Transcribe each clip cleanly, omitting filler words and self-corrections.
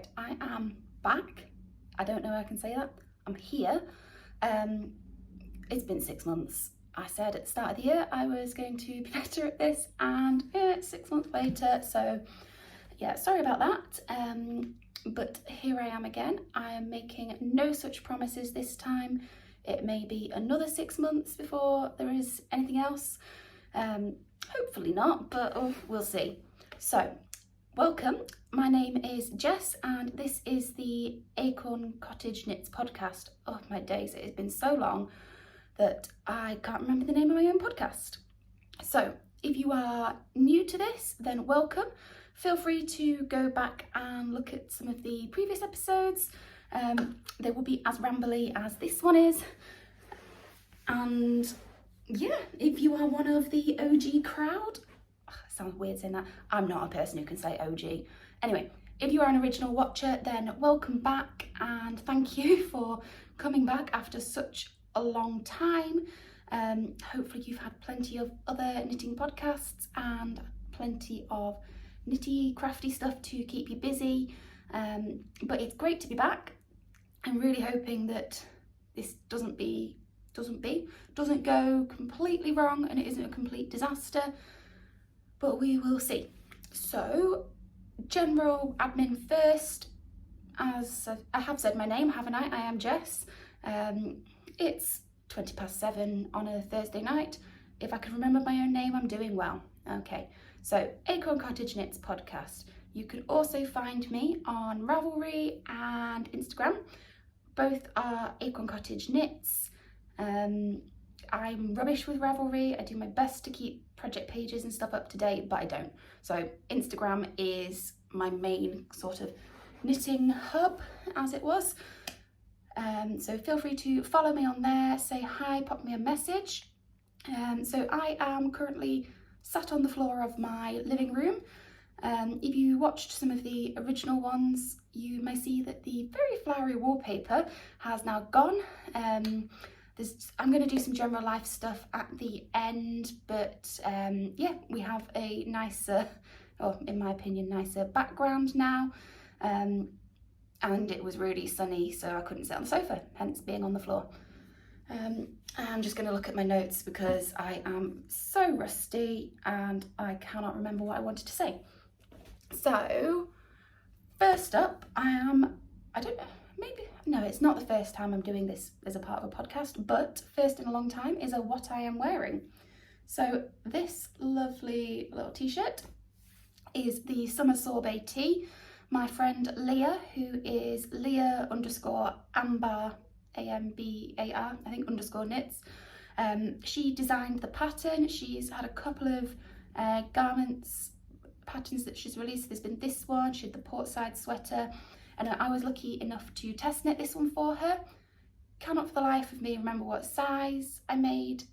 Right, I am back. I don't know how I can say that. I'm here. It's been 6 months. I said at the start of the year I was going to be better at this, and it's 6 months later, so yeah, sorry about that. But here I am again. I am making no such promises this time. It may be another 6 months before there is anything else. Hopefully not, but we'll see. So, welcome. My name is Jess, and this is the AcornCottageKnits podcast. Oh my days, it has been so long that I can't remember the name of my own podcast. So, if you are new to this, then welcome. Feel free to go back and look at some of the previous episodes. They will be as rambly as this one is. And yeah, if you are one of the OG crowd, sounds weird saying that. I'm not a person who can say OG. Anyway, if you are an original watcher, then welcome back and thank you for coming back after such a long time. Hopefully you've had plenty of other knitting podcasts and plenty of nitty crafty stuff to keep you busy. But it's great to be back. I'm really hoping that this doesn't go completely wrong and it isn't a complete disaster, but we will see. So, general admin first. As I have said my name, haven't I? I am Jess. It's 7:20 on a Thursday night. If I can remember my own name, I'm doing well. Okay, so AcornCottageKnits podcast. You can also find me on Ravelry and Instagram. Both are AcornCottageKnits. I'm rubbish with Ravelry. I do my best to keep project pages and stuff up to date, but I don't. So Instagram is my main sort of knitting hub, as it was. So feel free to follow me on there, say hi, pop me a message. So I am currently sat on the floor of my living room. If you watched some of the original ones, you may see that the very flowery wallpaper has now gone. I'm going to do some general life stuff at the end, but yeah, we have a nicer, or in my opinion, nicer background now. And it was really sunny, so I couldn't sit on the sofa, hence being on the floor. I'm just going to look at my notes because I am so rusty and I cannot remember what I wanted to say. So, first up, it's not the first time I'm doing this as a part of a podcast, but first in a long time is a what I am wearing. So this lovely little t-shirt is the Summer Sorbet tee. My friend Leah, who is Leah_Ambar, AMBAR, I think _knits. She designed the pattern. She's had a couple of patterns that she's released. There's been this one, she had the portside sweater, and I was lucky enough to test knit this one for her. Cannot for the life of me remember what size I made.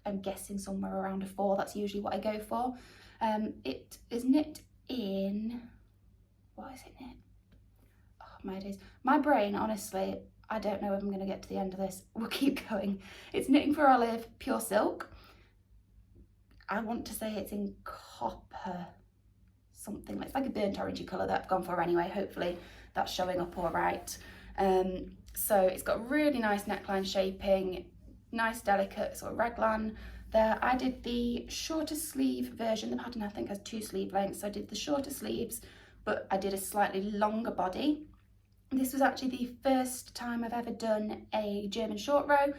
I'm guessing somewhere around a 4, that's usually what I go for. It is knit in, what is it knit? Oh my days. My brain, honestly, I don't know if I'm going to get to the end of this. We'll keep going. It's Knitting for Olive Pure Silk. I want to say it's in copper something. It's like a burnt orangey colour that I've gone for anyway. Hopefully that's showing up all right. So it's got really nice neckline shaping, nice delicate sort of raglan there. I did the shorter sleeve version. The pattern I think has 2 sleeve lengths, so I did the shorter sleeves, but I did a slightly longer body. This was actually the first time I've ever done a German short row.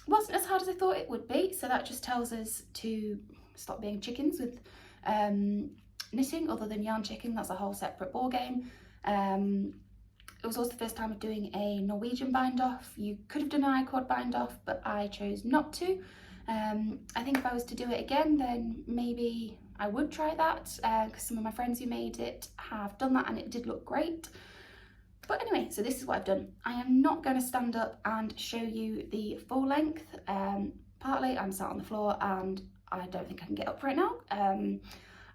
Wasn't as hard as I thought it would be, so that just tells us to stop being chickens with knitting, other than yarn chicken. That's a whole separate ball game. It was also the first time of doing a Norwegian bind off. You could have done an I-cord bind off, but I chose not to. I think if I was to do it again, then maybe I would try that, because some of my friends who made it have done that and it did look great. But anyway, so this is what I've done. I am not going to stand up and show you the full length. Partly I'm sat on the floor and I don't think I can get up right now.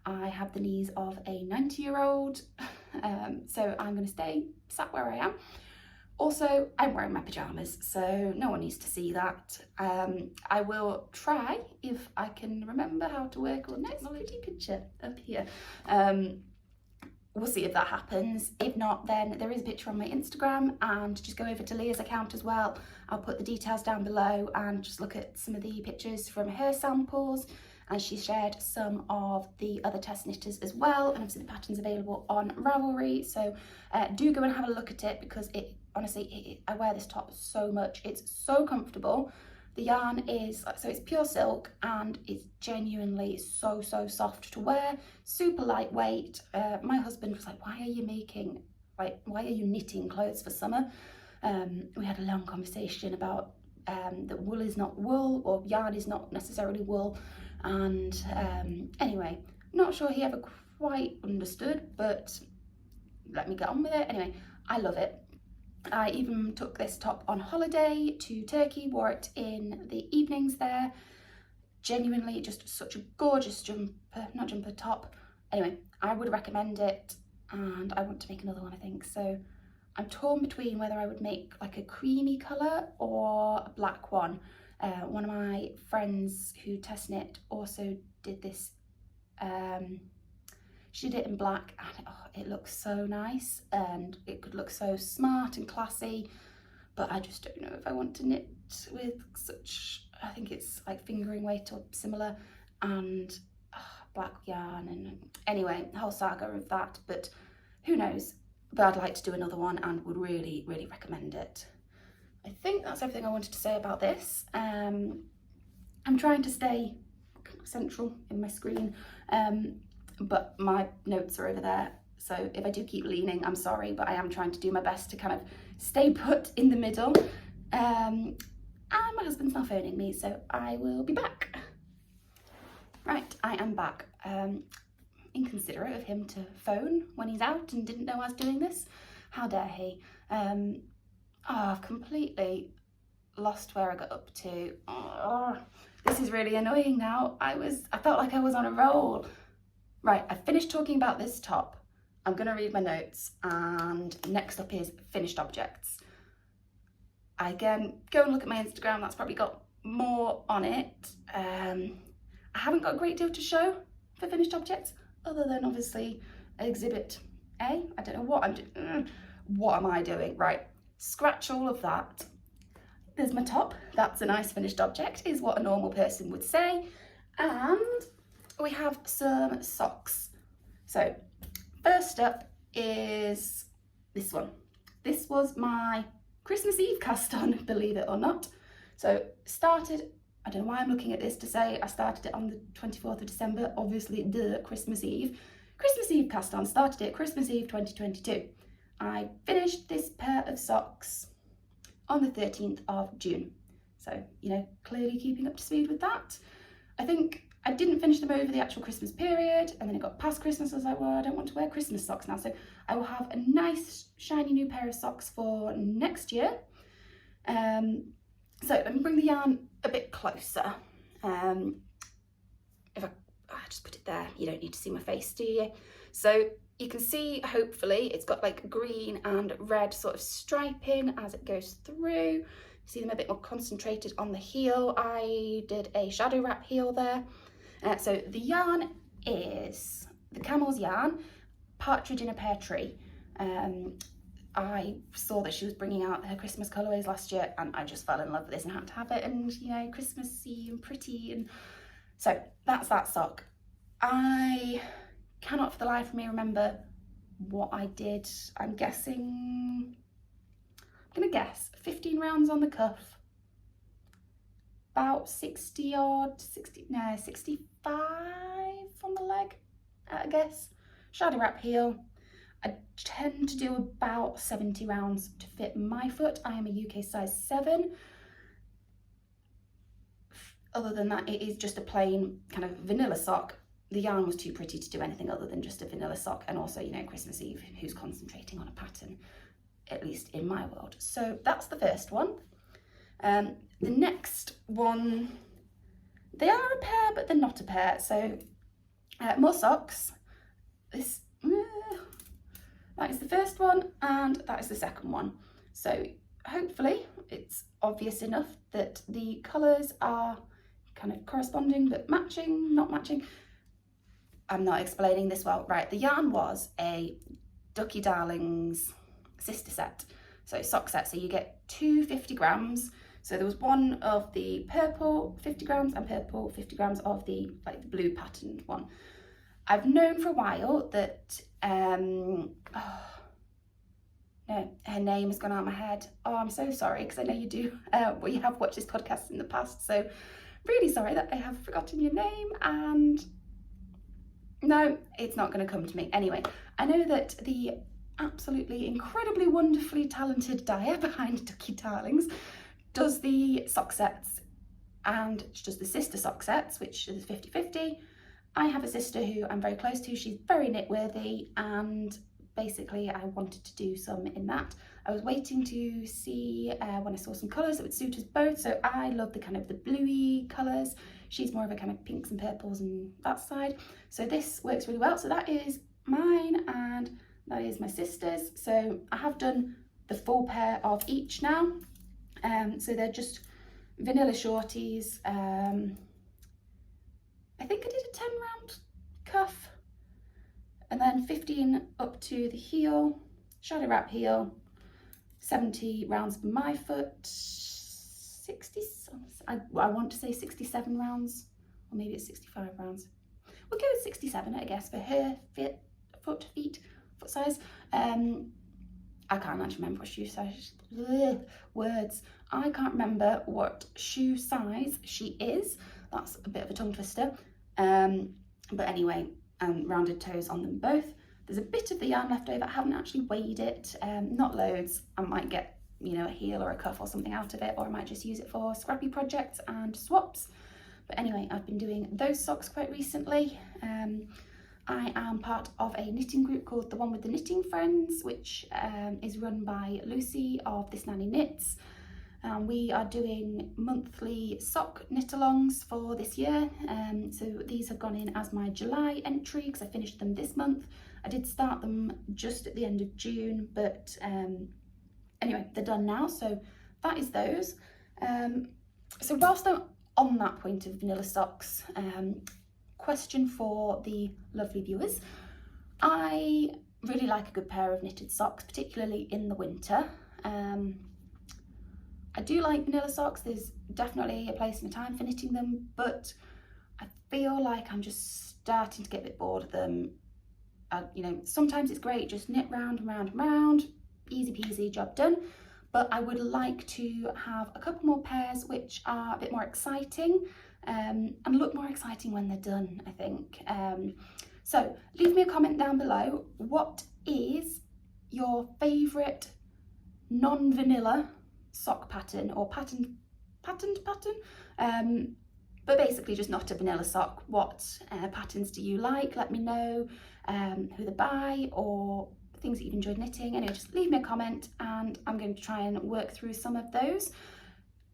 I have the knees of a 90-year-old, so I'm going to stay sat where I am. Also, I'm wearing my pyjamas, so no one needs to see that. I will try, if I can remember how to work on this pretty picture up here. we'll see if that happens. If not, then there is a picture on my Instagram, and just go over to Leah's account as well. I'll put the details down below and just look at some of the pictures from her samples, and she shared some of the other test knitters as well, and obviously the pattern's available on Ravelry, so do go and have a look at it, because it honestly, I wear this top so much. It's so comfortable. The yarn is, so it's pure silk, and it's genuinely so soft to wear, super lightweight. My husband was like, why are you knitting clothes for summer? We had a long conversation about that wool is not wool, or yarn is not necessarily wool, and anyway, not sure he ever quite understood, but let me get on with it. Anyway, I love it. I even took this top on holiday to Turkey, wore it in the evenings there. Genuinely just such a gorgeous top. Anyway, I would recommend it, and I want to make another one, I think. So I'm torn between whether I would make like a creamy colour or a black one. One of my friends who test knit also did this. She did it in black, and it looks so nice, and it could look so smart and classy, but I just don't know if I want to knit with such, I think it's like fingering weight or similar, and black yarn, and anyway, the whole saga of that, but who knows. But I'd like to do another one and would really recommend it. I think that's everything I wanted to say about this. I'm trying to stay central in my screen, but my notes are over there, so if I do keep leaning, I'm sorry, but I am trying to do my best to kind of stay put in the middle. And my husband's now phoning me, so I will be back. Right, I am back. Inconsiderate of him to phone when he's out and didn't know I was doing this. How dare he? I've completely lost where I got up to. This is really annoying now. I felt like I was on a roll. Right, I finished talking about this top. I'm gonna read my notes, and next up is finished objects. Again, go and look at my Instagram, that's probably got more on it. I haven't got a great deal to show for finished objects, other than obviously exhibit A. I don't know what I'm doing. What am I doing? Right, scratch all of that. There's my top. That's a nice finished object, is what a normal person would say. And we have some socks. So first up is this one. This was my Christmas Eve cast on, believe it or not. So started, I don't know why I'm looking at this to say I started it on the 24th of December, obviously the Christmas Eve. Christmas Eve cast on, started it Christmas Eve 2022. I finished this pair of socks on the 13th of June. So, you know, clearly keeping up to speed with that. I think I didn't finish them over the actual Christmas period, and then it got past Christmas. I was like, well, I don't want to wear Christmas socks now. So I will have a nice shiny new pair of socks for next year. So let me bring the yarn a bit closer. If I just put it there, you don't need to see my face, do you? So you can see, hopefully, it's got like green and red sort of striping as it goes through. See them a bit more concentrated on the heel. I did a shadow wrap heel there. So the yarn is the Camel's yarn, Partridge in a Pear Tree. I saw that she was bringing out her Christmas colourways last year, and I just fell in love with this and had to have it, and you know, Christmassy and pretty, and so that's that sock. I cannot for the life of me remember what I did. I'm gonna guess 15 rounds on the cuff, about 65 on the leg, I guess. Shadow wrap heel. I tend to do about 70 rounds to fit my foot. I am a UK size 7. Other than that, it is just a plain kind of vanilla sock. The yarn was too pretty to do anything other than just a vanilla sock, and also, you know, Christmas Eve, who's concentrating on a pattern, at least in my world. So that's the first one. The next one, they are a pair, but they're not a pair. So more socks. This, that is the first one, and that is the second one. So hopefully it's obvious enough that the colours are kind of corresponding, but matching, not matching. I'm not explaining this well. Right, the yarn was a Ducky Darlings sister set, so sock set. So you get 2 50 grams. So there was one of the purple 50 grams and purple 50 grams of the like the blue patterned one. I've known for a while that no, her name has gone out of my head. Oh, I'm so sorry, because I know you do. Well, you have watched this podcast in the past, so really sorry that I have forgotten your name, and no, it's not going to come to me. Anyway, I know that the absolutely incredibly wonderfully talented dyer behind Ducky Darlings does the sock sets, and she does the sister sock sets, which is 50-50. I have a sister who I'm very close to. She's very knit worthy, and basically I wanted to do some in that. I was waiting to see when I saw some colours that would suit us both. So I love the kind of the bluey colours. She's more of a kind of pinks and purples and that side. So this works really well. So that is mine and that is my sister's. So I have done the full pair of each now. So they're just vanilla shorties. I think I did a 10 round cuff, and then 15 up to the heel, shadow wrap heel, 70 rounds for my foot, 60, I want to say 67 rounds, or maybe it's 65 rounds. We'll go with 67, I guess, for her foot size. I can't actually remember what shoe size, words. I can't remember what shoe size she is. That's a bit of a tongue twister. But anyway, rounded toes on them both. There's a bit of the yarn left over. I haven't actually weighed it, not loads. I might get, you know, a heel or a cuff or something out of it, or I might just use it for scrappy projects and swaps. But anyway, I've been doing those socks quite recently. I am part of a knitting group called The One with the Knitting Friends, which is run by Lucy of This Nanny Knits. We are doing monthly sock knit-alongs for this year. So these have gone in as my July entry because I finished them this month. I did start them just at the end of June, but anyway, they're done now. So that is those. So whilst I'm on that point of vanilla socks, question for the lovely viewers. I really like a good pair of knitted socks, particularly in the winter. I do like vanilla socks. There's definitely a place and a time for knitting them, but I feel like I'm just starting to get a bit bored of them. You know, sometimes it's great, just knit round and round and round, easy peasy, job done. But I would like to have a couple more pairs which are a bit more exciting and look more exciting when they're done, I think. So leave me a comment down below. What is your favourite non-vanilla sock pattern or patterned pattern? But basically just not a vanilla sock. What patterns do you like? Let me know who they're by or things that you've enjoyed knitting. Anyway, just leave me a comment and I'm going to try and work through some of those.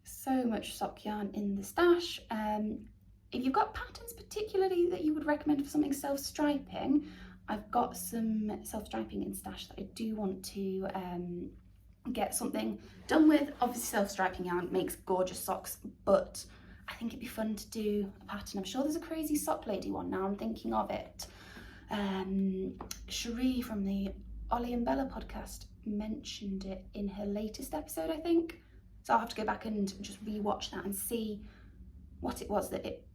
So much sock yarn in the stash. If you've got patterns particularly that you would recommend for something self-striping, I've got some self-striping in stash that I do want to get something done with. Obviously self-striping yarn makes gorgeous socks, but I think it'd be fun to do a pattern. I'm sure there's a crazy sock lady one now I'm thinking of it. Cherie from the Ollie and Bella podcast mentioned it in her latest episode, I think. So I'll have to go back and just rewatch that and see what it was that it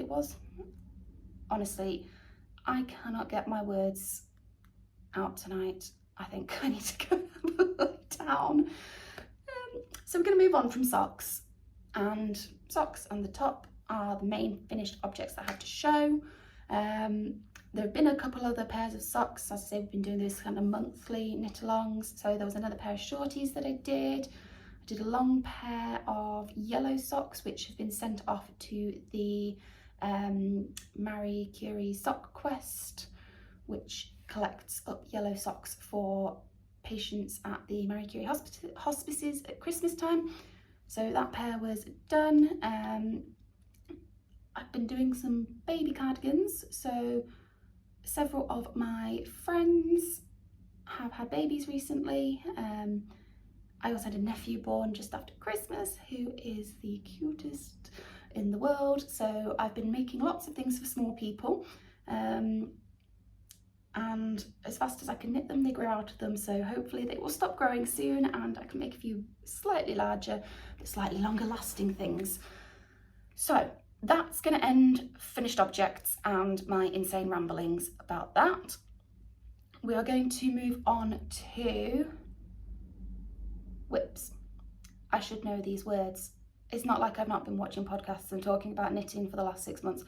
was. Honestly, I cannot get my words out tonight. I think I need to go lie down. So we're going to move on from socks, and the top are the main finished objects that I have to show. There have been a couple other pairs of socks. As I say, we've been doing those kind of monthly knit-alongs. So there was another pair of shorties that I did. I did a long pair of yellow socks, which have been sent off to the Marie Curie Sock Quest, which collects up yellow socks for patients at the Marie Curie hospices at Christmas time. So that pair was done. I've been doing some baby cardigans. So several of my friends have had babies recently. I also had a nephew born just after Christmas who is the cutest in the world, so I've been making lots of things for small people, and as fast as I can knit them, they grow out of them, so hopefully they will stop growing soon and I can make a few slightly larger but slightly longer lasting things. So that's going to end finished objects and my insane ramblings about that. We are going to move on to whips. I should know these words. It's not like I've not been watching podcasts and talking about knitting for the last 6 months.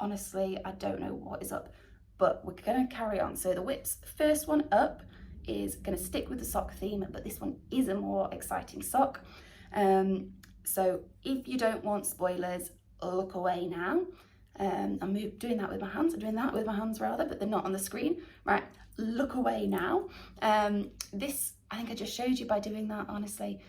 Honestly, I don't know what is up, but we're going to carry on. So the whips, first one up is going to stick with the sock theme, but this one is a more exciting sock. So if you don't want spoilers, look away now. I'm doing that with my hands. I'm doing that with my hands rather, but they're not on the screen. Right, look away now. This, I think I just showed you by doing that, honestly.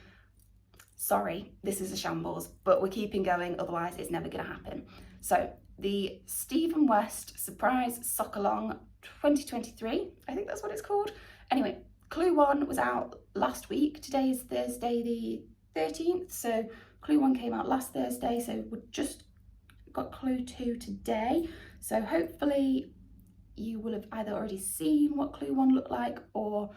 Sorry, this is a shambles, but we're keeping going, otherwise it's never going to happen. So the Stephen West Surprise Sock Along 2023, I think that's what it's called. Anyway, Clue 1 was out last week. Today is Thursday the 13th, so Clue 1 came out last Thursday, so we've just got Clue 2 today. So hopefully you will have either already seen what Clue 1 looked like, or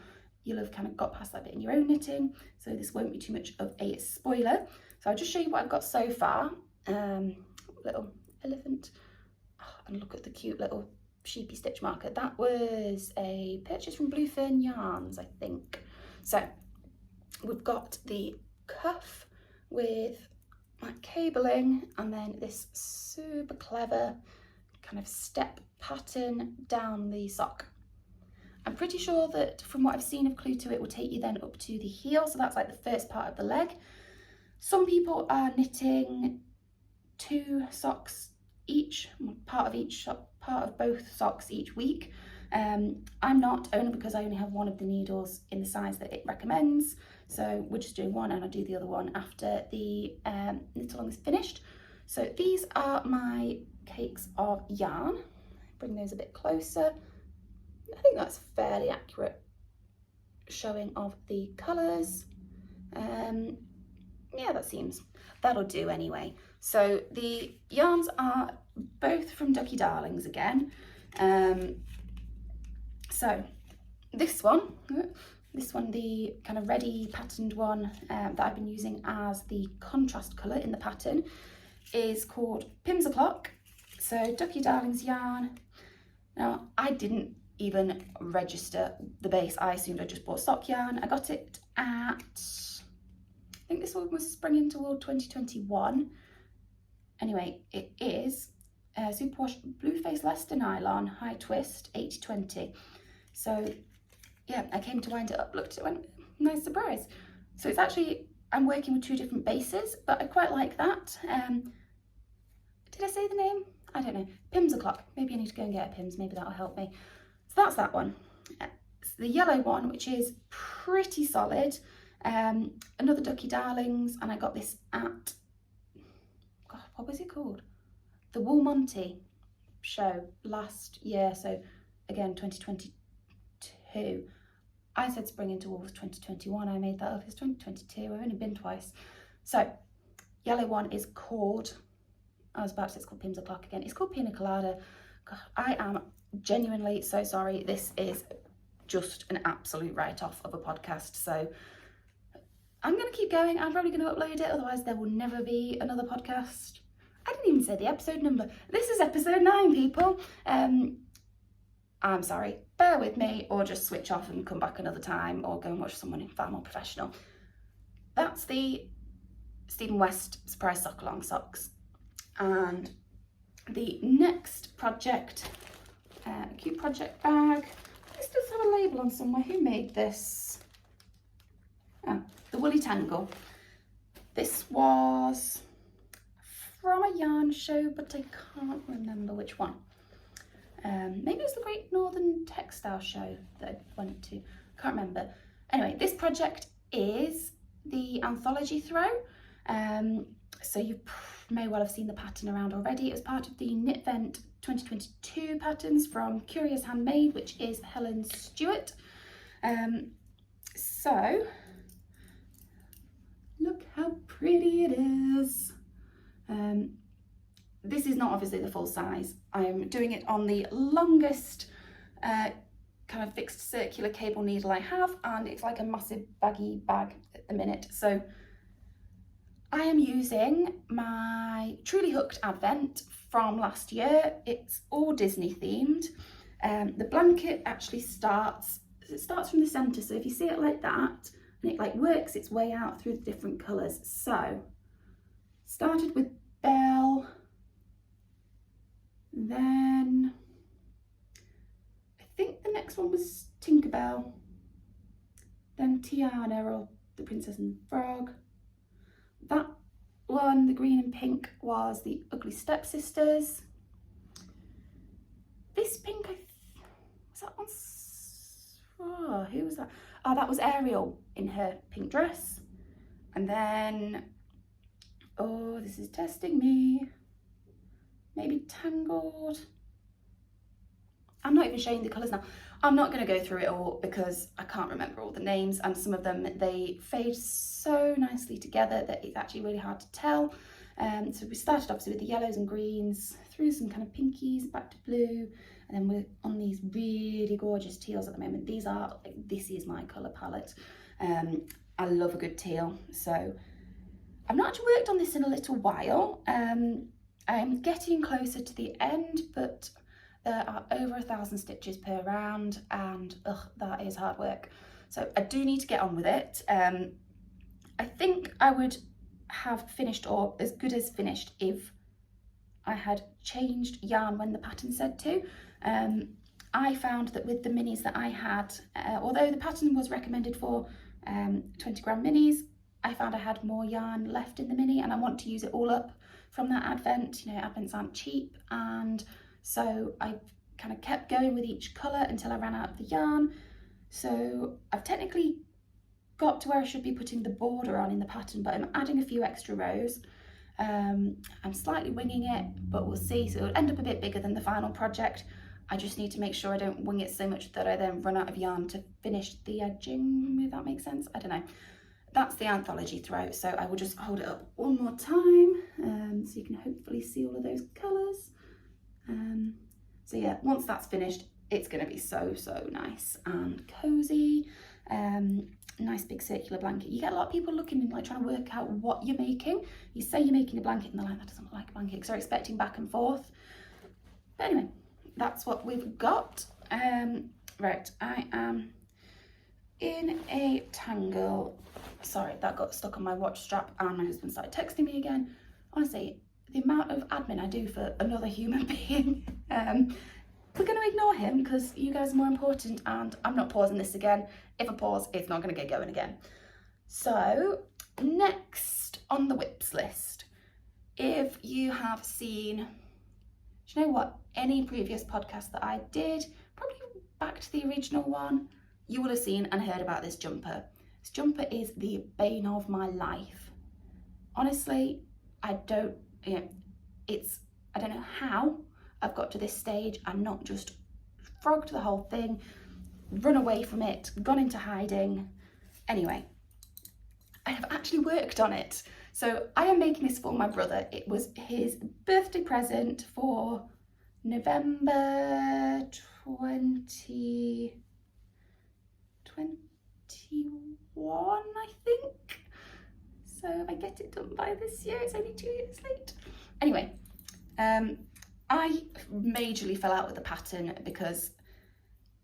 you'll have kind of got past that bit in your own knitting, so this won't be too much of a spoiler. So I'll just show you what I've got so far. Little elephant, and look at the cute little sheepy stitch marker. That was a purchase from Bluefern Yarns, I think. So we've got the cuff with that cabling, and then this super clever kind of step pattern down the sock. I'm pretty sure that from what I've seen of Clue 2, it will take you then up to the heel, so that's like the first part of the leg. Some people are knitting 2 socks each, part of both socks each week. I'm not, only because I only have one of the needles in the size that it recommends, so we're just doing one and I'll do the other one after the knit along is finished. So these are my cakes of yarn. Bring those a bit closer. I think that's fairly accurate showing of the colours. Yeah, that'll do anyway. So the yarns are both from Ducky Darlings again. So this one, the kind of ready patterned one that I've been using as the contrast colour in the pattern, is called Pimms O'Clock. So Ducky Darlings yarn. Now, I didn't even register the base. I assumed I just bought sock yarn. I got it at, I think this one was Spring into Wool 2021. Anyway, it is Superwash Blueface Leicester Nylon High Twist 80/20. So yeah, I came to wind it up, looked at it, went, nice surprise. So it's actually, I'm working with 2 different bases, but I quite like that. Did I say the name? I don't know. Pimms O'Clock. Maybe I need to go and get a Pimms, maybe that'll help me. So that's that one. It's the yellow one, which is pretty solid. Another Ducky Darlings, and I got this at, God, what was it called? The Wool Monty show last year, so again 2022. I said Spring into Wool was 2021, I made that up, it's 2022, I've only been twice. So yellow one is called, I was about to say it's called Pimms O'Clock again, it's called Pina Colada. God, I am genuinely so sorry, this is just an absolute write-off of a podcast, so I'm going to keep going. I'm probably going to upload it, otherwise there will never be another podcast. I didn't even say the episode number. This is episode 9, people. I'm sorry, bear with me, or just switch off and come back another time, or go and watch someone far more professional. That's the Stephen West Surprise Sock Along socks. And the next project, cute project bag. This does have a label on somewhere. Who made this? Oh, the Woolly Tangle. This was from a yarn show, but I can't remember which one. Maybe it was the Great Northern Textile Show that I went to. I can't remember. Anyway, this project is the Anthology Throw. So you may well have seen the pattern around already. It was part of the Knit Vent 2022 patterns from Curious Handmade, which is Helen Stewart. So look how pretty it is. this is not obviously the full size. I'm doing it on the longest kind of fixed circular cable needle I have, and it's like a massive baggy bag at the minute. So I am using my Truly Hooked Advent from last year. It's all Disney themed. The blanket actually starts from the center, so if you see it like that, and it like works its way out through the different colors. So started with Belle, then I think the next one was Tinkerbell, then Tiana, or the Princess and the Frog. That one, the green and pink, was the Ugly Stepsisters. This pink, was that one? Oh, who was that? Oh, that was Ariel in her pink dress. And then, oh, this is testing me. Maybe Tangled. I'm not even showing the colours now. I'm not going to go through it all because I can't remember all the names, and some of them, they fade so nicely together that it's actually really hard to tell. So we started obviously with the yellows and greens, through some kind of pinkies, back to blue, and then we're on these really gorgeous teals at the moment. These are, like, this is my colour palette. I love a good teal. So I've not actually worked on this in a little while. I'm getting closer to the end, but there are over 1,000 stitches per round, and that is hard work. So I do need to get on with it. I think I would have finished, or as good as finished, if I had changed yarn when the pattern said to. I found that with the minis that I had, although the pattern was recommended for 20 gram minis, I found I had more yarn left in the mini, and I want to use it all up from that advent. You know, advents aren't cheap, and so I kind of kept going with each colour until I ran out of the yarn. So I've technically got to where I should be putting the border on in the pattern, but I'm adding a few extra rows. I'm slightly winging it, but we'll see. So it'll end up a bit bigger than the final project. I just need to make sure I don't wing it so much that I then run out of yarn to finish the edging, if that makes sense. I don't know. That's the Anthology Throw, so I will just hold it up one more time so you can hopefully see all of those colours. So yeah, once that's finished, it's going to be so nice and cozy. Nice big circular blanket. You get a lot of people looking and like trying to work out what you're making. You say you're making a blanket and they're like, that doesn't look like a blanket, because they're expecting back and forth. But anyway, that's what we've got. Right, I am in a tangle. Sorry, that got stuck on my watch strap and my husband started texting me again. Honestly, the amount of admin I do for another human being. We're going to ignore him because you guys are more important, and I'm not pausing this again. If I pause, it's not going to get going again. So next on the whips list, if you have seen, do you know what, any previous podcast that I did, probably back to the original one, you will have seen and heard about this jumper. This jumper is the bane of my life. Honestly, I don't know how I've got to this stage and not just frogged the whole thing, run away from it, gone into hiding. Anyway, I have actually worked on it. So I am making this for my brother. It was his birthday present for November 2021, I think. So if I get it done by this year, it's only 2 years late. Anyway, I majorly fell out with the pattern because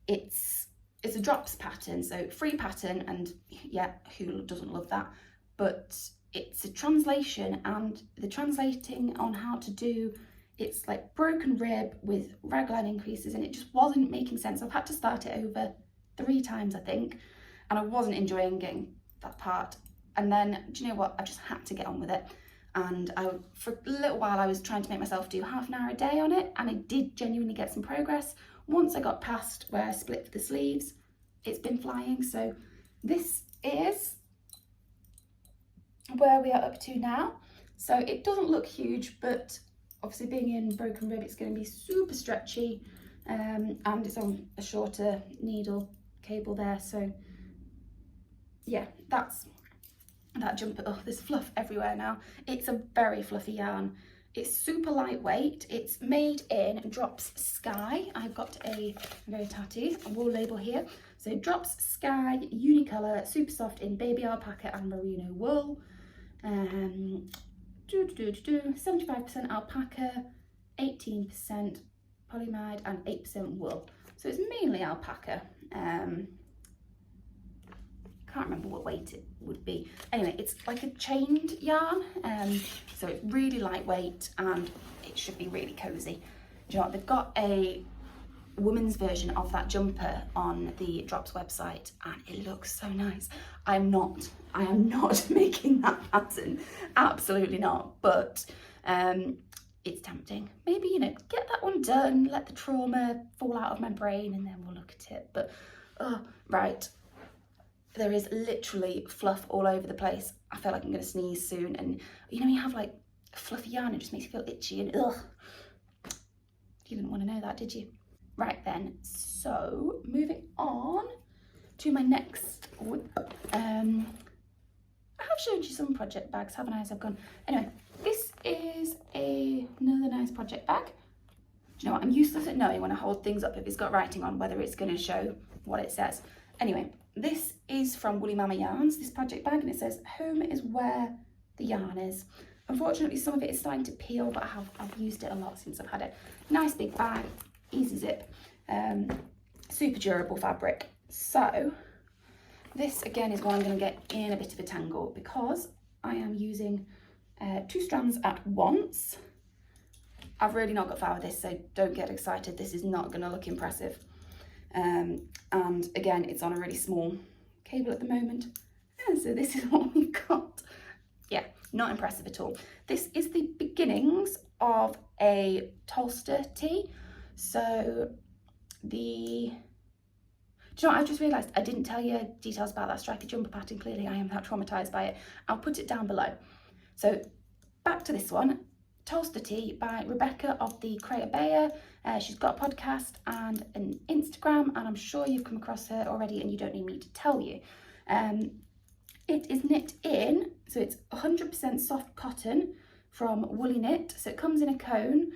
it's a drops pattern, so free pattern, and yeah, who doesn't love that? But it's a translation, and the translating on how to do, it's like broken rib with raglan increases, and it just wasn't making sense. I've had to start it over 3 times, I think, and I wasn't enjoying getting that part. And then, do you know what? I just had to get on with it. And for a little while, I was trying to make myself do half an hour a day on it, and I did genuinely get some progress. Once I got past where I split the sleeves, it's been flying. So this is where we are up to now. So it doesn't look huge, but obviously being in broken rib, it's going to be super stretchy, and it's on a shorter needle cable there. So yeah, that's that jumper. Oh, there's fluff everywhere now. It's a very fluffy yarn. It's super lightweight. It's made in Drops Sky. I've got a very tatty wool label here. So Drops Sky, Unicolor, super soft in baby alpaca and merino wool. 75% alpaca, 18% polyamide and 8% wool. So it's mainly alpaca. Can't remember what weight it would be. Anyway, it's like a chained yarn, so it's really lightweight and it should be really cozy. Do you know what? They've got a women's version of that jumper on the Drops website and it looks so nice. I am not making that pattern, absolutely not, but it's tempting. Maybe, you know, get that one done, let the trauma fall out of my brain and then we'll look at it. But oh, right, there is literally fluff all over the place. I feel like I'm gonna sneeze soon, and you know, you have like fluffy yarn, it just makes you feel itchy and ugh. You didn't want to know that, did you? Right then, so moving on to my next whip. I have shown you some project bags, haven't I, as I've gone? Anyway, this is another nice project bag. Do you know what? I'm useless at knowing when I hold things up if it's got writing on, whether it's going to show what it says. Anyway, this is from Woolly Mama Yarns, this project bag, and it says, home is where the yarn is. Unfortunately, some of it is starting to peel, but I've used it a lot since I've had it. Nice big bag, easy zip, super durable fabric. So this again is why I'm going to get in a bit of a tangle, because I am using 2 strands at once. I've really not got far with this, so don't get excited. This is not going to look impressive. And again, it's on a really small cable at the moment. And so this is what we've got. Yeah, not impressive at all. This is the beginnings of a Tolsta Tee. So do you know what, I've just realised I didn't tell you details about that stripy jumper pattern. Clearly I am that traumatised by it. I'll put it down below. So back to this one, Tolsta Tee by Rebecca of the Creabea. She's got a podcast and an Instagram, and I'm sure you've come across her already and you don't need me to tell you. It is knit in, so it's 100% soft cotton from WoollyKnit. So it comes in a cone.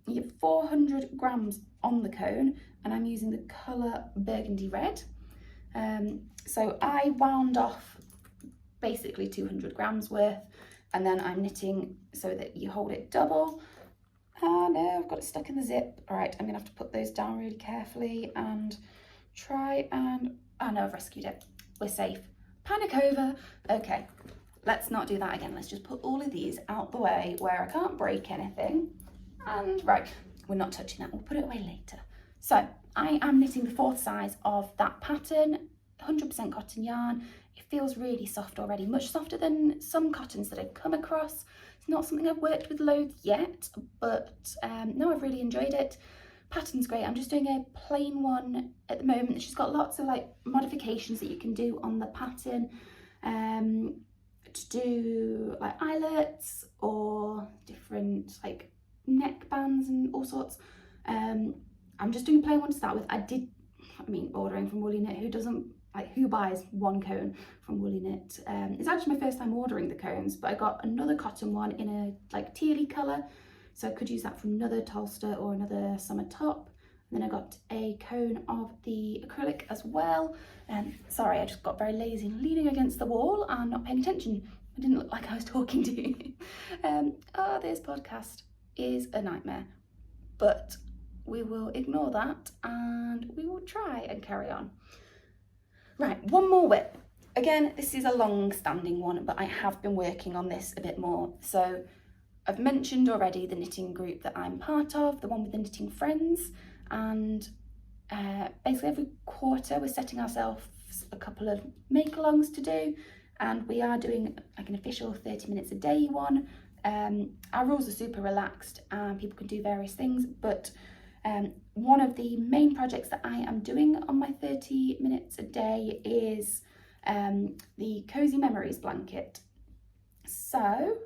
You get 400 grams on the cone, and I'm using the colour Burgundy Red. So I wound off basically 200 grams worth, and then I'm knitting so that you hold it double. Oh no, I've got it stuck in the zip. All right, I'm gonna have to put those down really carefully and try and, oh no, I've rescued it. We're safe. Panic over. Okay, let's not do that again. Let's just put all of these out the way where I can't break anything. And right, we're not touching that, we'll put it away later. So I am knitting the 4th size of that pattern, 100% cotton yarn. It feels really soft already, much softer than some cottons that I've come across. It's not something I've worked with loads yet, but no, I've really enjoyed it. Pattern's great. I'm just doing a plain one at the moment. She's got lots of like modifications that you can do on the pattern to do like eyelets or different like neck bands and all sorts. I'm just doing a plain one to start with. Ordering from WoollyKnit, who buys one cone from WoollyKnit? It's actually my first time ordering the cones, but I got another cotton one in a like tealy colour, so I could use that from another Tolsta or another summer top. And then I got a cone of the acrylic as well. Sorry, I just got very lazy and leaning against the wall and not paying attention. I didn't look like I was talking to you. This podcast is a nightmare, but we will ignore that and we will try and carry on. Right, one more whip. Again, this is a long-standing one, but I have been working on this a bit more. So I've mentioned already the knitting group that I'm part of, the one with the knitting friends, and basically every quarter we're setting ourselves a couple of make-alongs to do, and we are doing like an official 30 minutes a day one. Our rules are super relaxed and people can do various things, but one of the main projects that I am doing on my 30 minutes a day is the Cozy Memories blanket. So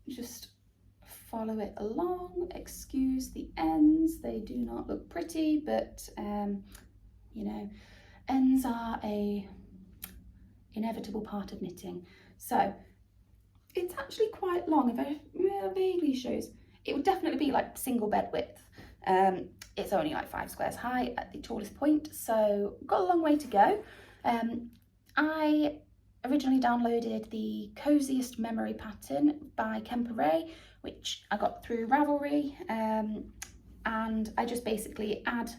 just follow it along, excuse the ends, they do not look pretty, but you know, ends are a inevitable part of knitting. So it's actually quite long. If I vaguely shows. It would definitely be like single bed width. It's only like 5 squares high at the tallest point, so got a long way to go. I originally downloaded the Coziest Memory pattern by Camel, which I got through Ravelry, and I just basically add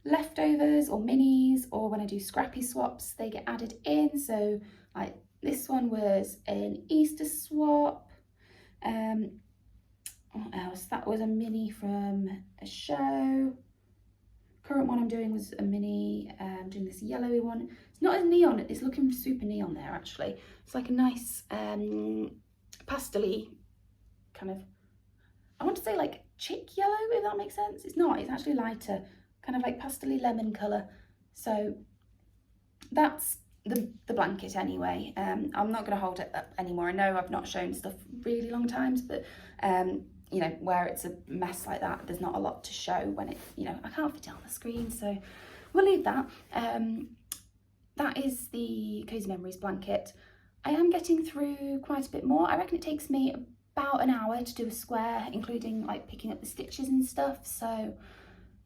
leftovers or minis, or when I do scrappy swaps they get added in. So like this one was an Easter swap. What else? That was a mini from a show. Current one I'm doing was a mini. Doing this yellowy one. It's not as neon, it's looking super neon there actually. It's like a nice pastel-y kind of, I want to say like chick yellow, if that makes sense. It's not, it's actually lighter, kind of like pastel-y lemon colour. So that's the blanket anyway. I'm not going to hold it up anymore. I know I've not shown stuff really long times, but you know, where it's a mess like that, there's not a lot to show when it, you know, I can't fit it on the screen, so we'll leave that. That is the Cozy Memories blanket. I am getting through quite a bit more. I reckon it takes me about an hour to do a square, including like picking up the stitches and stuff, so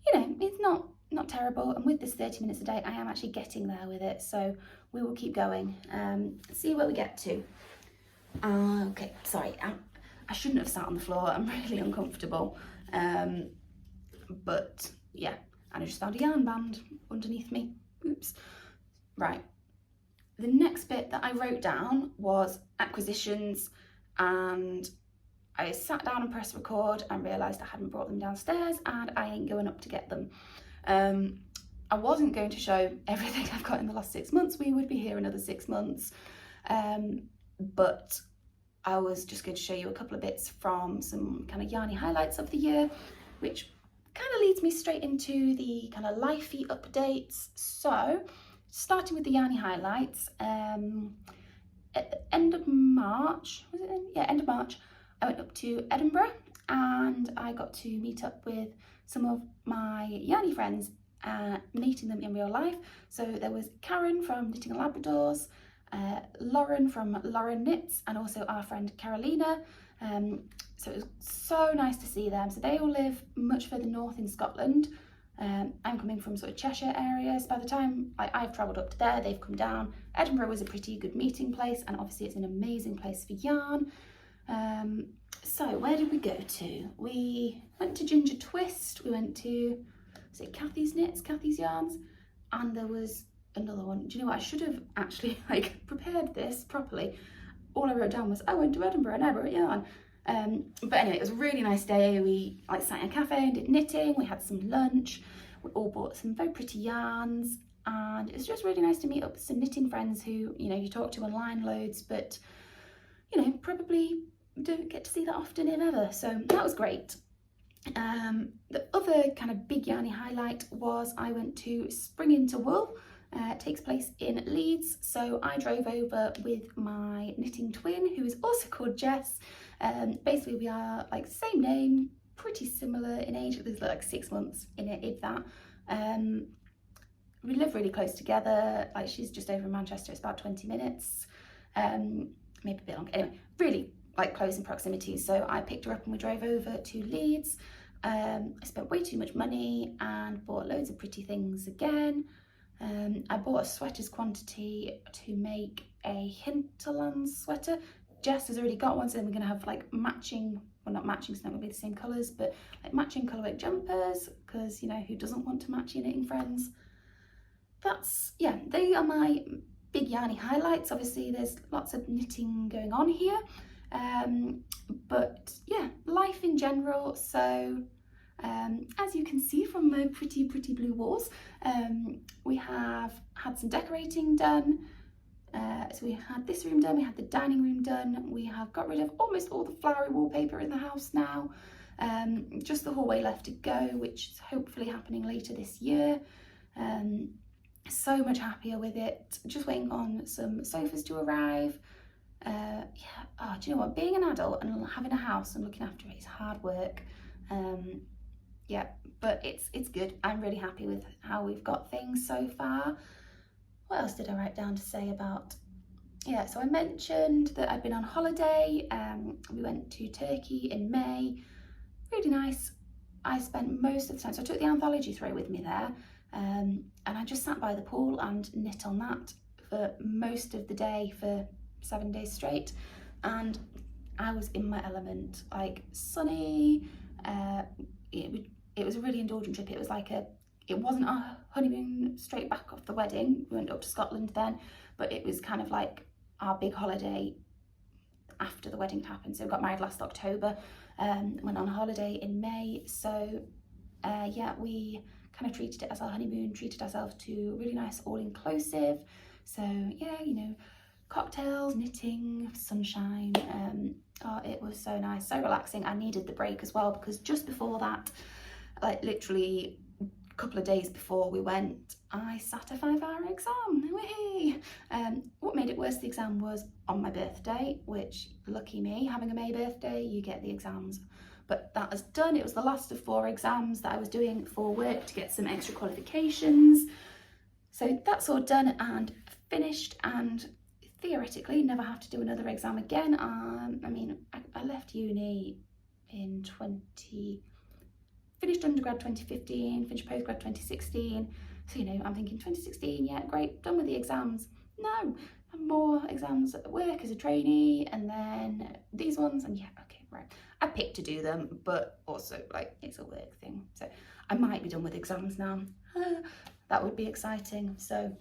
you know, it's not terrible. And with this 30 minutes a day, I am actually getting there with it, so we will keep going, see where we get to. Okay, sorry, I shouldn't have sat on the floor. I'm really uncomfortable, but yeah, and I just found a yarn band underneath me. Oops. Right, the next bit that I wrote down was acquisitions, and I sat down and pressed record and realised I hadn't brought them downstairs, and I ain't going up to get them. I wasn't going to show everything I've got in the last 6 months. We would be here another 6 months, but I was just going to show you a couple of bits from some kind of yarny highlights of the year, which kind of leads me straight into the kind of lifey updates. So starting with the yarny highlights, at the end of March, was it then? Yeah, end of March, I went up to Edinburgh and I got to meet up with some of my yarny friends, meeting them in real life. So there was Karen from Knitting and Labradors, Lauren from Lauren Knits, and also our friend Carolina. So it was so nice to see them. So they all live much further north in Scotland. I'm coming from sort of Cheshire area, so by the time I've travelled up to there, they've come down. Edinburgh was a pretty good meeting place, and obviously it's an amazing place for yarn. So where did we go to? We went to Ginger Twist, we went to, is it Kathy's Knits, Kathy's Yarns, and there was another one. Do you know what, I should have actually like prepared this properly. All I wrote down was I went to Edinburgh and I wrote yarn. But anyway, it was a really nice day. We like sat in a cafe and did knitting, we had some lunch, we all bought some very pretty yarns, and it was just really nice to meet up with some knitting friends who, you know, you talk to online loads, but you know, probably don't get to see that often, if ever, so that was great. The other kind of big yarny highlight was I went to Spring Into Wool. It takes place in Leeds, so I drove over with my knitting twin, who is also called Jess. Basically we are like same name, pretty similar in age. There's like 6 months in it, if that. We live really close together. Like she's just over in Manchester, it's about 20 minutes, maybe a bit longer. Anyway, really like close in proximity, so I picked her up and we drove over to Leeds. I spent way too much money and bought loads of pretty things again. I bought a sweaters quantity to make a hinterland sweater. Jess has already got one, so then we're going to have like matching, well not matching, it's not going to be the same colours, but like matching colourwork jumpers, because you know, who doesn't want to match your knitting friends? That's, yeah, they are my big yarny highlights. Obviously there's lots of knitting going on here, but yeah, life in general. So as you can see from my pretty blue walls, we have had some decorating done. So we had this room done, we had the dining room done, we have got rid of almost all the flowery wallpaper in the house now. Just the hallway left to go, which is hopefully happening later this year. So much happier with it. Just waiting on some sofas to arrive. Yeah, oh, do you know what, being an adult and having a house and looking after it is hard work. Yeah, but it's good. I'm really happy with how we've got things so far. What else did I write down to say about yeah, so I mentioned that I'd been on holiday. We went to Turkey in May, really nice. I spent most of the time, so I took the Anthology Throw with me there, and I just sat by the pool and knit on that for most of the day for 7 days straight, and I was in my element, like sunny. It was a really indulgent trip. It was like it wasn't a honeymoon straight back off the wedding. We went up to Scotland then, but it was kind of like our big holiday after the wedding happened. So we got married last October, went on a holiday in May. So yeah, we kind of treated it as our honeymoon, treated ourselves to really nice all-inclusive. So yeah, you know, cocktails, knitting, sunshine. Oh, it was so nice, so relaxing. I needed the break as well, because just before that, like literally a couple of days before we went, I sat a 5-hour exam. Whee! What made it worse, the exam was on my birthday, which, lucky me, having a May birthday, you get the exams. But that was done. It was the last of 4 exams that I was doing for work to get some extra qualifications. So that's all done and finished, and theoretically never have to do another exam again. I mean, I left uni in finished undergrad 2015, finished postgrad 2016. So, you know, I'm thinking 2016, yeah, great, done with the exams. No, more exams at work as a trainee, and then these ones, and yeah, okay, right. I picked to do them, but also, like, it's a work thing. So I might be done with exams now. That would be exciting. So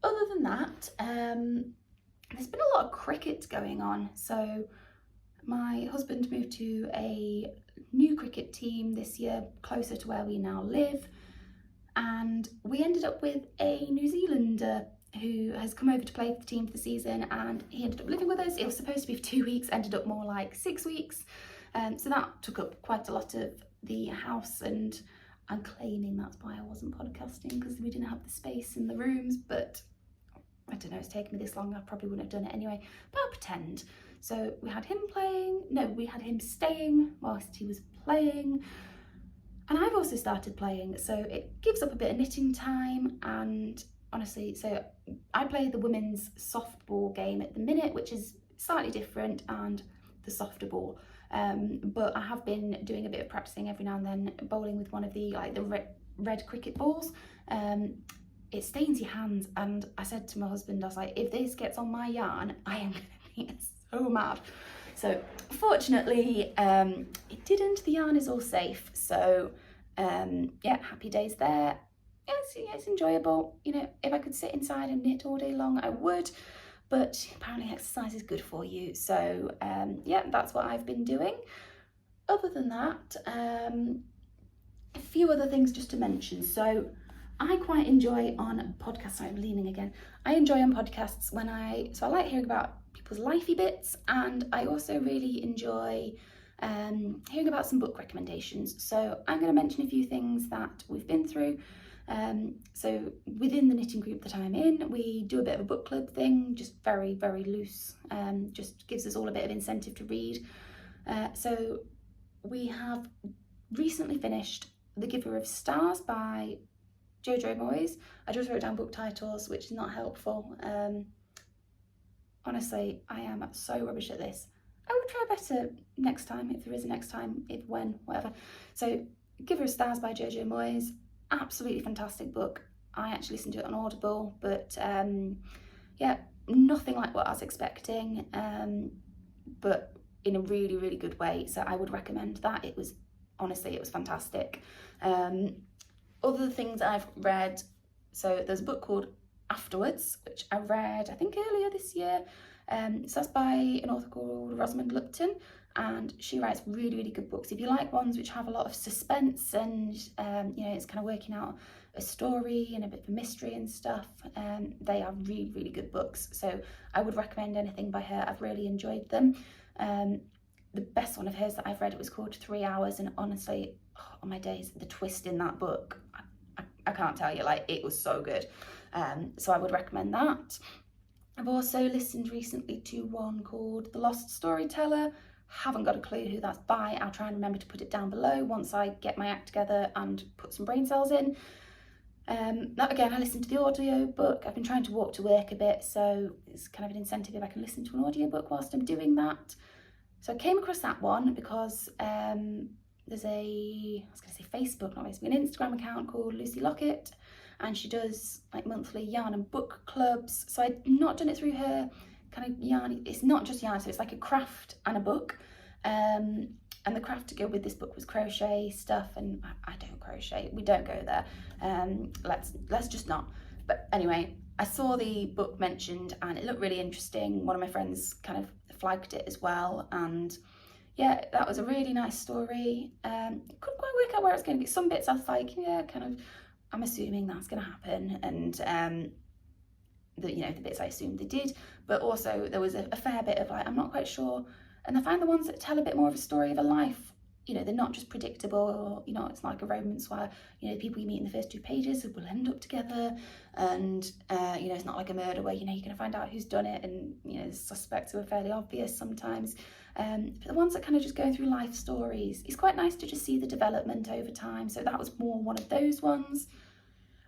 other than that, there's been a lot of cricket going on. So my husband moved to a new cricket team this year, closer to where we now live, and we ended up with a New Zealander who has come over to play for the team for the season, and he ended up living with us. It was supposed to be for 2 weeks, ended up more like 6 weeks. So that took up quite a lot of the house, and I'm claiming that's why I wasn't podcasting, because we didn't have the space in the rooms. But I don't know, it's taken me this long, I probably wouldn't have done it anyway, but I'll pretend. So we had him staying whilst he was playing, and I've also started playing, so it gives up a bit of knitting time. And honestly, so I play the women's softball game at the minute, which is slightly different and the softer ball, but I have been doing a bit of practicing every now and then, bowling with one of the red cricket balls. It stains your hands, and I said to my husband, I was like, if this gets on my yarn, I am gonna be so mad. So fortunately it didn't. The yarn is all safe, so yeah, happy days there. Yeah, it's enjoyable. You know, if I could sit inside and knit all day long, I would, but apparently exercise is good for you. So yeah, that's what I've been doing. Other than that, a few other things just to mention. So I quite enjoy on podcasts. I'm leaning again. I enjoy on podcasts when I like hearing about people's lifey bits, and I also really enjoy hearing about some book recommendations. So I'm going to mention a few things that we've been through. So within the knitting group that I'm in, we do a bit of a book club thing, just very, very loose, just gives us all a bit of incentive to read. So we have recently finished The Giver of Stars by Jojo Moyes. I just wrote down book titles, which is not helpful. Honestly, I am so rubbish at this. I will try better next time, if there is a next time, whatever. So Giver of Stars by Jojo Moyes, absolutely fantastic book. I actually listened to it on Audible, but yeah, nothing like what I was expecting, but in a really, really good way. So I would recommend that. It was fantastic. Other things I've read, so there's a book called Afterwards, which I read I think earlier this year. So that's by an author called Rosamund Lupton, and she writes really, really good books. If you like ones which have a lot of suspense and you know, it's kind of working out a story and a bit of a mystery and stuff, they are really, really good books. So I would recommend anything by her. I've really enjoyed them. The best one of hers that I've read, it was called 3 Hours, and honestly, on my days, the twist in that book, I can't tell you, like, it was so good. So I would recommend that. I've also listened recently to one called The Lost Storyteller. Haven't got a clue who that's by. I'll try and remember to put it down below once I get my act together and put some brain cells in. Again, I listened to the audio book. I've been trying to walk to work a bit, so it's kind of an incentive if I can listen to an audio book whilst I'm doing that. So I came across that one because there's I was going to say Facebook, not Facebook, an Instagram account called Lucy Lockett, and she does like monthly yarn and book clubs. So I'd not done it through her kind of yarn. It's not just yarn, so it's like a craft and a book. And the craft to go with this book was crochet stuff, and I don't crochet. We don't go there. Let's just not. But anyway, I saw the book mentioned and it looked really interesting. One of my friends kind of flagged it as well, and yeah, that was a really nice story. Couldn't quite work out where it's going to be. Some bits I was like, yeah, kind of, I'm assuming that's going to happen, and the bits I assumed they did, but also there was a fair bit of like, I'm not quite sure. And I find the ones that tell a bit more of a story of a life, they're not just predictable, or, it's not like a romance where, the people you meet in the first 2 pages will end up together, and, it's not like a murder where, you're going to find out who's done it, and, the suspects are fairly obvious sometimes. But the ones that kind of just go through life stories, it's quite nice to just see the development over time. So that was more one of those ones.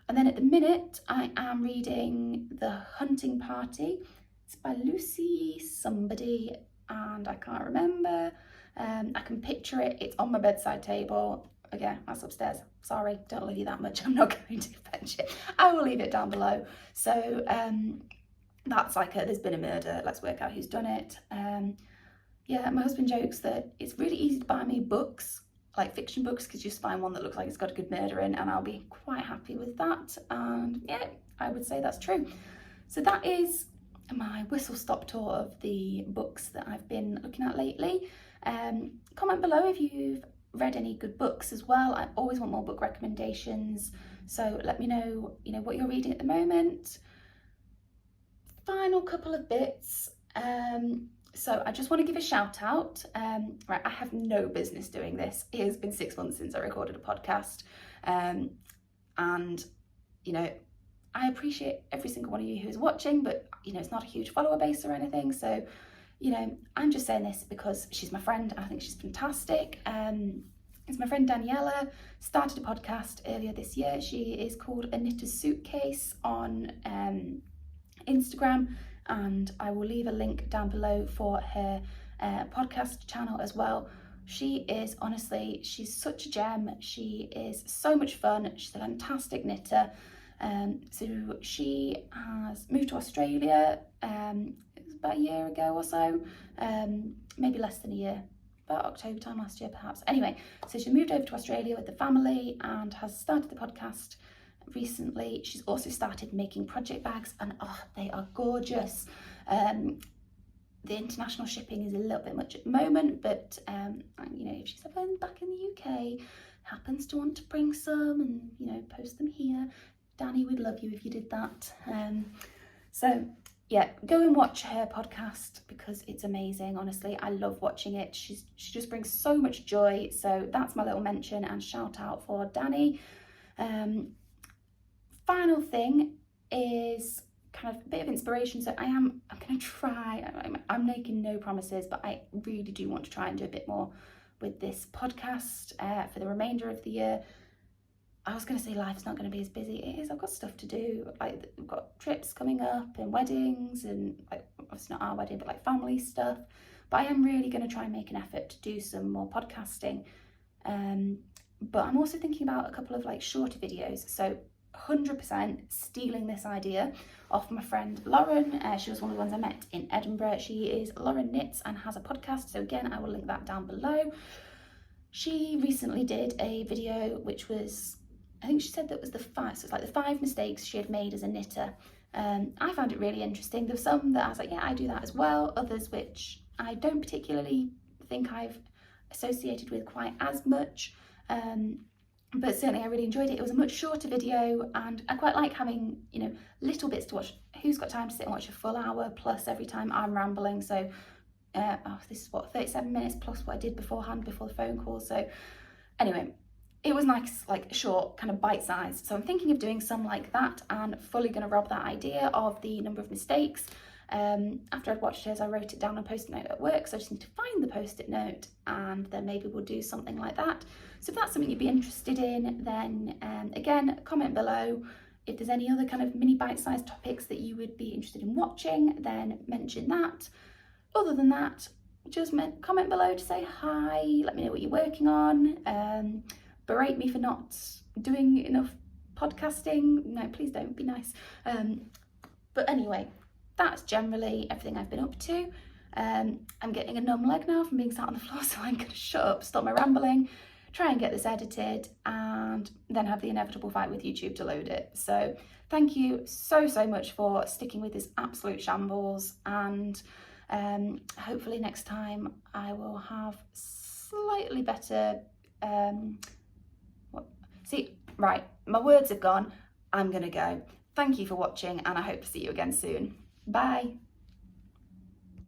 And then at the minute, I am reading The Hunting Party. It's by Lucy somebody, and I can't remember. I can picture it. It's on my bedside table. Again, that's upstairs. Sorry, don't love you that much. I'm not going to fetch it. I will leave it down below. So that's like there's been a murder. Let's work out who's done it. Yeah, my husband jokes that it's really easy to buy me books, like fiction books, because you just find one that looks like it's got a good murder in, and I'll be quite happy with that. And yeah, I would say that's true. So that is my whistle-stop tour of the books that I've been looking at lately. Comment below if you've read any good books as well. I always want more book recommendations, so let me know, what you're reading at the moment. Final couple of bits. So I just want to give a shout out. Right, I have no business doing this. It has been 6 months since I recorded a podcast, and I appreciate every single one of you who's watching, but it's not a huge follower base or anything. So I'm just saying this because she's my friend. I think she's fantastic. It's my friend Daniela, started a podcast earlier this year. She is called A Knitter's Suitcase on Instagram, and I will leave a link down below for her podcast channel as well. She is honestly, she's such a gem. She is so much fun. She's a fantastic knitter. So she has moved to Australia, it was about a year ago or so, maybe less than a year, about October time last year perhaps. Anyway, so she moved over to Australia with the family and has started the podcast recently. She's also started making project bags, and they are gorgeous. The international shipping is a little bit much at the moment, but if she's ever back in the UK, happens to want to bring some and post them here, Danny would love you if you did that. So yeah, go and watch her podcast because it's amazing. Honestly, I love watching it. She just brings so much joy. So that's my little mention and shout out for Danny. Final thing is kind of a bit of inspiration. So I'm going to try, I'm making no promises, but I really do want to try and do a bit more with this podcast for the remainder of the year. I was going to say life's not going to be as busy. It is. I've got stuff to do. Like, we've got trips coming up and weddings, and like, obviously not our wedding, but like family stuff. But I am really going to try and make an effort to do some more podcasting. But I'm also thinking about a couple of like shorter videos. So 100% stealing this idea off my friend Lauren. She was one of the ones I met in Edinburgh. She is Lauren Knits and has a podcast. So again, I will link that down below. She recently did a video which was, I think she said that was the 5 mistakes she had made as a knitter. I found it really interesting. There were some that I was like, yeah, I do that as well. Others which I don't particularly think I've associated with quite as much. But certainly I really enjoyed it. It was a much shorter video, and I quite like having, little bits to watch. Who's got time to sit and watch a full hour plus every time I'm rambling? So this is 37 minutes plus what I did beforehand before the phone call. So anyway, it was nice, like short, kind of bite size. So I'm thinking of doing some like that, and fully going to rob that idea of the number of mistakes. After I'd watched hers, I wrote it down on a post-it note at work, so I just need to find the post-it note, and then maybe we'll do something like that. So if that's something you'd be interested in, then again, comment below. If there's any other kind of mini bite-sized topics that you would be interested in watching, then mention that. Other than that, just comment below to say hi, let me know what you're working on, berate me for not doing enough podcasting. No, please don't, be nice. But anyway, that's generally everything I've been up to. I'm getting a numb leg now from being sat on the floor, so I'm going to shut up, stop my rambling, try and get this edited, and then have the inevitable fight with YouTube to load it. So thank you so much for sticking with this absolute shambles, and hopefully next time I will have slightly better right, my words have gone. I'm gonna go. Thank you for watching, and I hope to see you again soon. Bye.